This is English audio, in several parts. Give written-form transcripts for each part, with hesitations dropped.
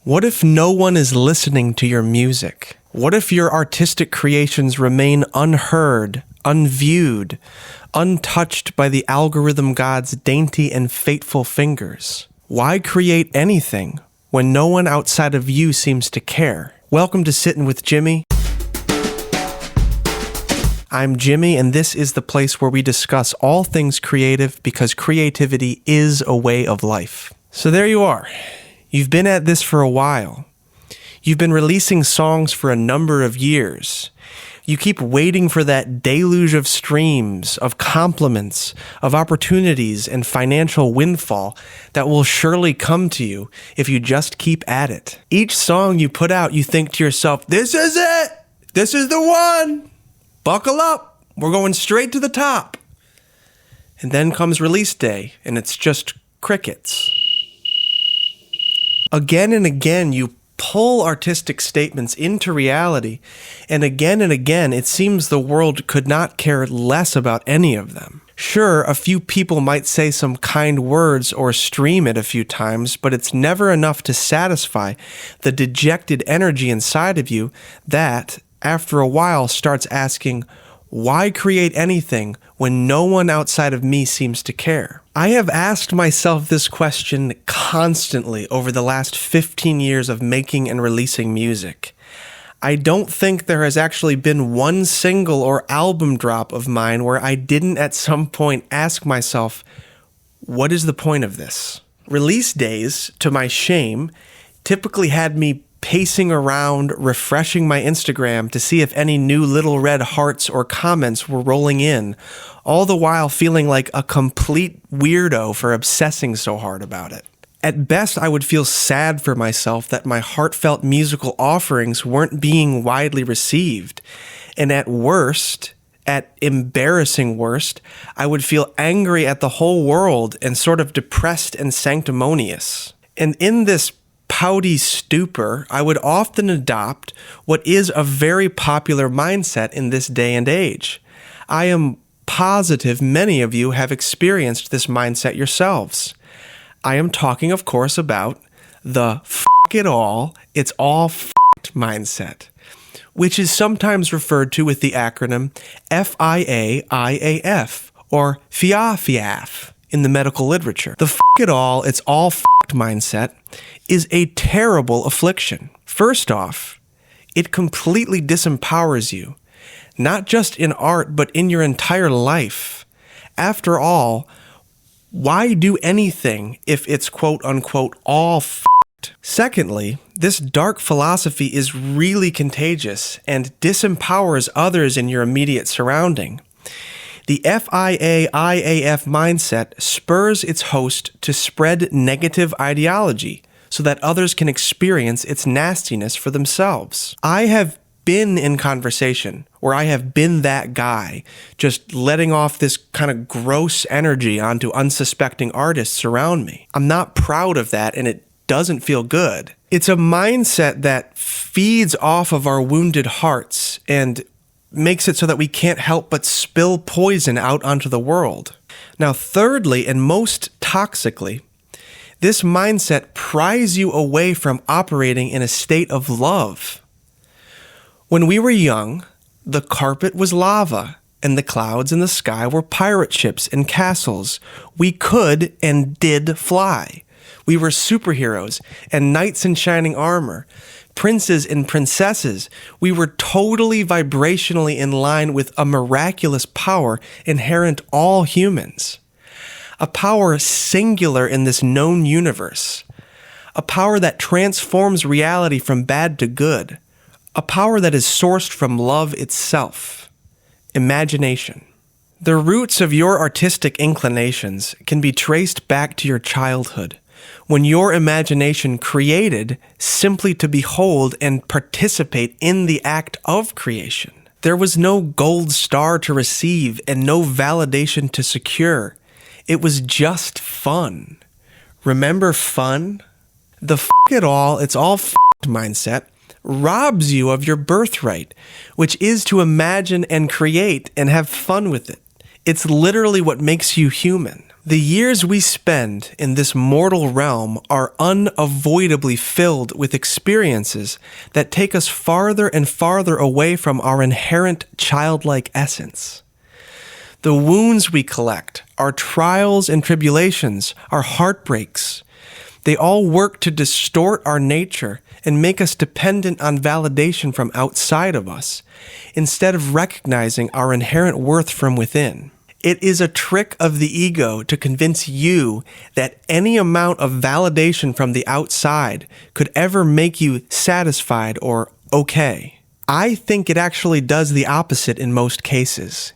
What if no one is listening to your music? What if your artistic creations remain unheard, unviewed, untouched by the algorithm god's dainty and fateful fingers? Why create anything when no one outside of you seems to care? Welcome to Sittin' with Jimmy. I'm Jimmy, and this is the place where we discuss all things creative because creativity is a way of life. So there you are. You've been at this for a while. You've been releasing songs for a number of years. You keep waiting for that deluge of streams, of compliments, of opportunities, and financial windfall that will surely come to you if you just keep at it. Each song you put out, you think to yourself, this is it! This is the one! Buckle up! We're going straight to the top! And then comes release day, and it's just crickets. Again and again, you pull artistic statements into reality, and again, it seems the world could not care less about any of them. Sure, a few people might say some kind words or stream it a few times, but it's never enough to satisfy the dejected energy inside of you that, after a while, starts asking, why create anything when no one outside of me seems to care? I have asked myself this question constantly over the last 15 years of making and releasing music. I don't think there has actually been one single or album drop of mine where I didn't at some point ask myself, what is the point of this? Release days, to my shame, typically had me pacing around, refreshing my Instagram to see if any new little red hearts or comments were rolling in, all the while feeling like a complete weirdo for obsessing so hard about it. At best, I would feel sad for myself that my heartfelt musical offerings weren't being widely received, and at worst, at embarrassing worst, I would feel angry at the whole world and sort of depressed and sanctimonious. And in this pouty stupor, I would often adopt what is a very popular mindset in this day and age. I am positive many of you have experienced this mindset yourselves. I am talking, of course, about the f*** it all, it's all f***ed mindset, which is sometimes referred to with the acronym FIAIAF, or FIAFIAF in the medical literature. The f*** it all, it's all f***ed mindset is a terrible affliction. First off, it completely disempowers you, not just in art, but in your entire life. After all, why do anything if it's quote-unquote all f***ed? Secondly, this dark philosophy is really contagious and disempowers others in your immediate surrounding. The FIAIAF mindset spurs its host to spread negative ideology so that others can experience its nastiness for themselves. I have been in conversation where I have been that guy, just letting off this kind of gross energy onto unsuspecting artists around me. I'm not proud of that, and it doesn't feel good. It's a mindset that feeds off of our wounded hearts and makes it so that we can't help but spill poison out onto the world. Now, thirdly, and most toxically, this mindset pries you away from operating in a state of love. When we were young, the carpet was lava, and the clouds in the sky were pirate ships and castles. We could and did fly. We were superheroes and knights in shining armor, princes and princesses. We were totally vibrationally in line with a miraculous power inherent all humans. A power singular in this known universe. A power that transforms reality from bad to good. A power that is sourced from love itself. Imagination. The roots of your artistic inclinations can be traced back to your childhood, when your imagination created simply to behold and participate in the act of creation. There was no gold star to receive and no validation to secure. It was just fun. Remember fun? The f*** it all, it's all f***ed mindset robs you of your birthright, which is to imagine and create and have fun with it. It's literally what makes you human. The years we spend in this mortal realm are unavoidably filled with experiences that take us farther and farther away from our inherent childlike essence. The wounds we collect, our trials and tribulations, our heartbreaks, they all work to distort our nature and make us dependent on validation from outside of us, instead of recognizing our inherent worth from within. It is a trick of the ego to convince you that any amount of validation from the outside could ever make you satisfied or okay. I think it actually does the opposite in most cases.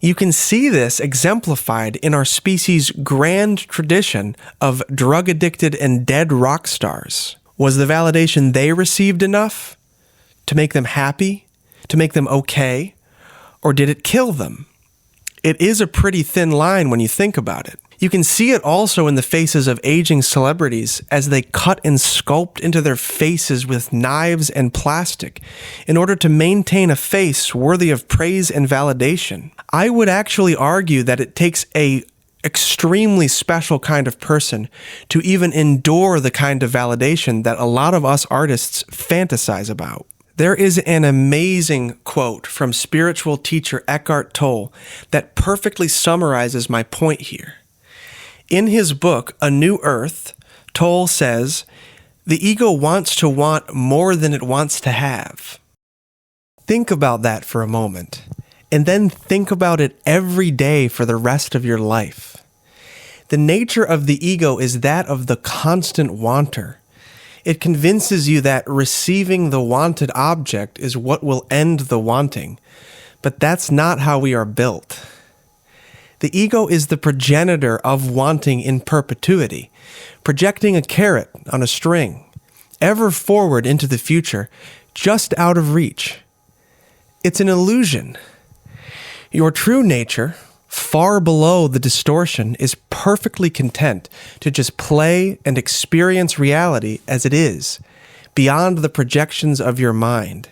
You can see this exemplified in our species' grand tradition of drug-addicted and dead rock stars. Was the validation they received enough to make them happy, to make them okay, or did it kill them? It is a pretty thin line when you think about it. You can see it also in the faces of aging celebrities as they cut and sculpt into their faces with knives and plastic in order to maintain a face worthy of praise and validation. I would actually argue that it takes an extremely special kind of person to even endure the kind of validation that a lot of us artists fantasize about. There is an amazing quote from spiritual teacher Eckhart Tolle that perfectly summarizes my point here. In his book, A New Earth, Tolle says, "The ego wants to want more than it wants to have." Think about that for a moment, and then think about it every day for the rest of your life. The nature of the ego is that of the constant wanter. It convinces you that receiving the wanted object is what will end the wanting, but that's not how we are built. The ego is the progenitor of wanting in perpetuity, projecting a carrot on a string, ever forward into the future, just out of reach. It's an illusion. Your true nature, far below the distortion, is perfectly content to just play and experience reality as it is, beyond the projections of your mind.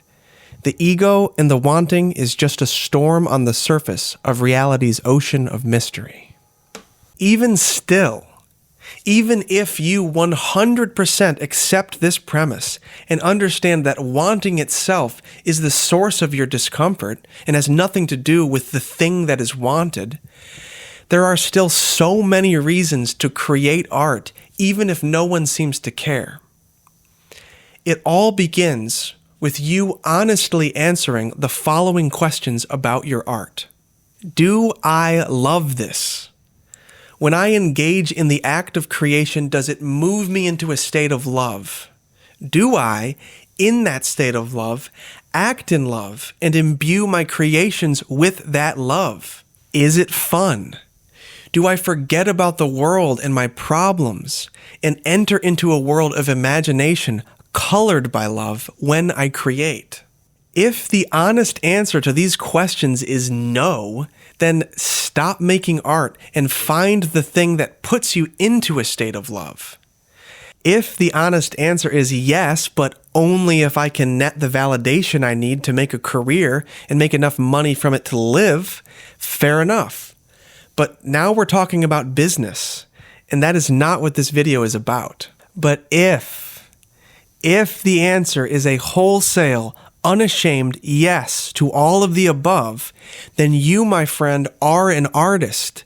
The ego and the wanting is just a storm on the surface of reality's ocean of mystery. Even still, even if you 100% accept this premise and understand that wanting itself is the source of your discomfort and has nothing to do with the thing that is wanted, there are still so many reasons to create art, even if no one seems to care. It all begins with you honestly answering the following questions about your art. Do I love this? When I engage in the act of creation, does it move me into a state of love? Do I, in that state of love, act in love and imbue my creations with that love? Is it fun? Do I forget about the world and my problems and enter into a world of imagination colored by love when I create? If the honest answer to these questions is no, then stop making art and find the thing that puts you into a state of love. If the honest answer is yes, but only if I can net the validation I need to make a career and make enough money from it to live, fair enough. But now we're talking about business, and that is not what this video is about. But if the answer is a wholesale, unashamed yes to all of the above, then you, my friend, are an artist.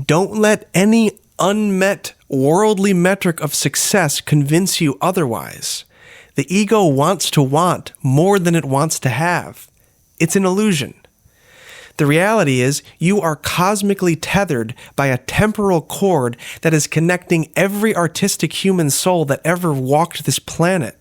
Don't let any unmet worldly metric of success convince you otherwise. The ego wants to want more than it wants to have. It's an illusion. The reality is you are cosmically tethered by a temporal cord that is connecting every artistic human soul that ever walked this planet.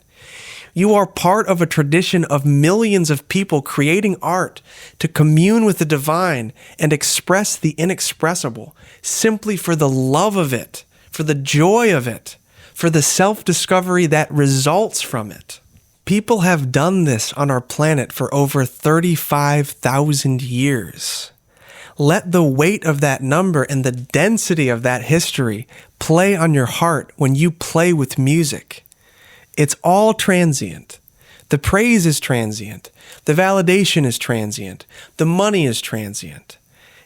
You are part of a tradition of millions of people creating art to commune with the divine and express the inexpressible, simply for the love of it, for the joy of it, for the self-discovery that results from it. People have done this on our planet for over 35,000 years. Let the weight of that number and the density of that history play on your heart when you play with music. It's all transient. The praise is transient. The validation is transient. The money is transient.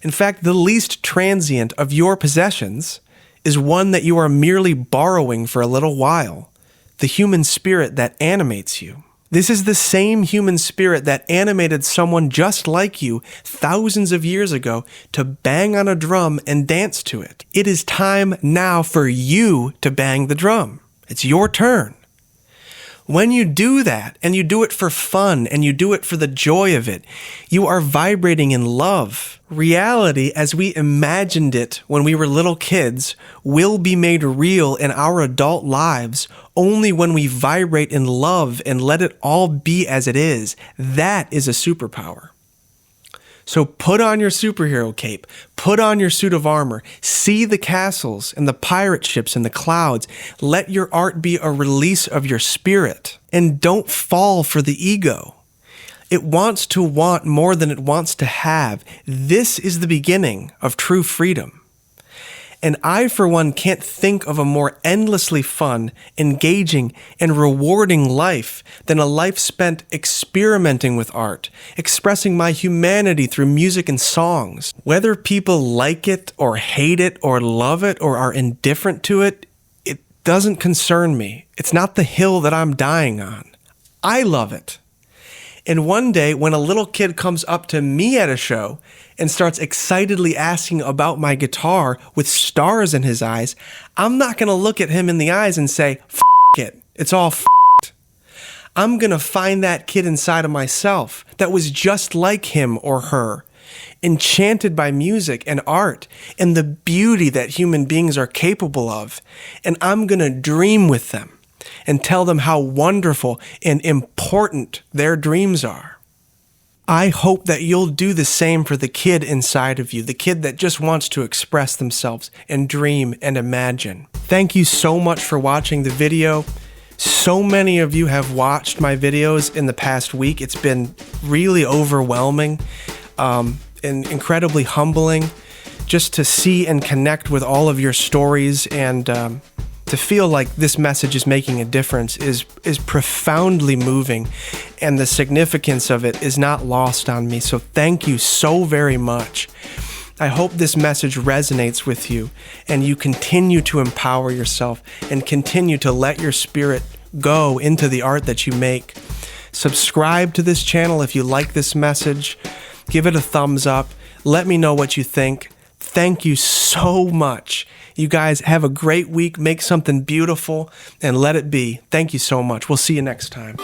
In fact, the least transient of your possessions is one that you are merely borrowing for a little while, the human spirit that animates you. This is the same human spirit that animated someone just like you thousands of years ago to bang on a drum and dance to it. It is time now for you to bang the drum. It's your turn. When you do that, and you do it for fun, and you do it for the joy of it, you are vibrating in love. Reality, as we imagined it when we were little kids, will be made real in our adult lives only when we vibrate in love and let it all be as it is. That is a superpower. So put on your superhero cape, put on your suit of armor, see the castles and the pirate ships in the clouds. Let your art be a release of your spirit. And don't fall for the ego. It wants to want more than it wants to have. This is the beginning of true freedom. And I, for one, can't think of a more endlessly fun, engaging, and rewarding life than a life spent experimenting with art, expressing my humanity through music and songs. Whether people like it or hate it or love it or are indifferent to it, it doesn't concern me. It's not the hill that I'm dying on. I love it. And one day, when a little kid comes up to me at a show and starts excitedly asking about my guitar with stars in his eyes, I'm not going to look at him in the eyes and say, "F it, it's all f***ed." I'm going to find that kid inside of myself that was just like him or her, enchanted by music and art and the beauty that human beings are capable of. And I'm going to dream with them and tell them how wonderful and important their dreams are. I hope that you'll do the same for the kid inside of you, the kid that just wants to express themselves and dream and imagine. Thank you so much for watching the video. So many of you have watched my videos in the past week. It's been really overwhelming and incredibly humbling just to see and connect with all of your stories, and to feel like this message is making a difference is profoundly moving, and the significance of it is not lost on me. So thank you so very much. I hope this message resonates with you and you continue to empower yourself and continue to let your spirit go into the art that you make. Subscribe to this channel if you like this message. Give it a thumbs up. Let me know what you think. Thank you so much. You guys have a great week. Make something beautiful and let it be. Thank you so much. We'll see you next time.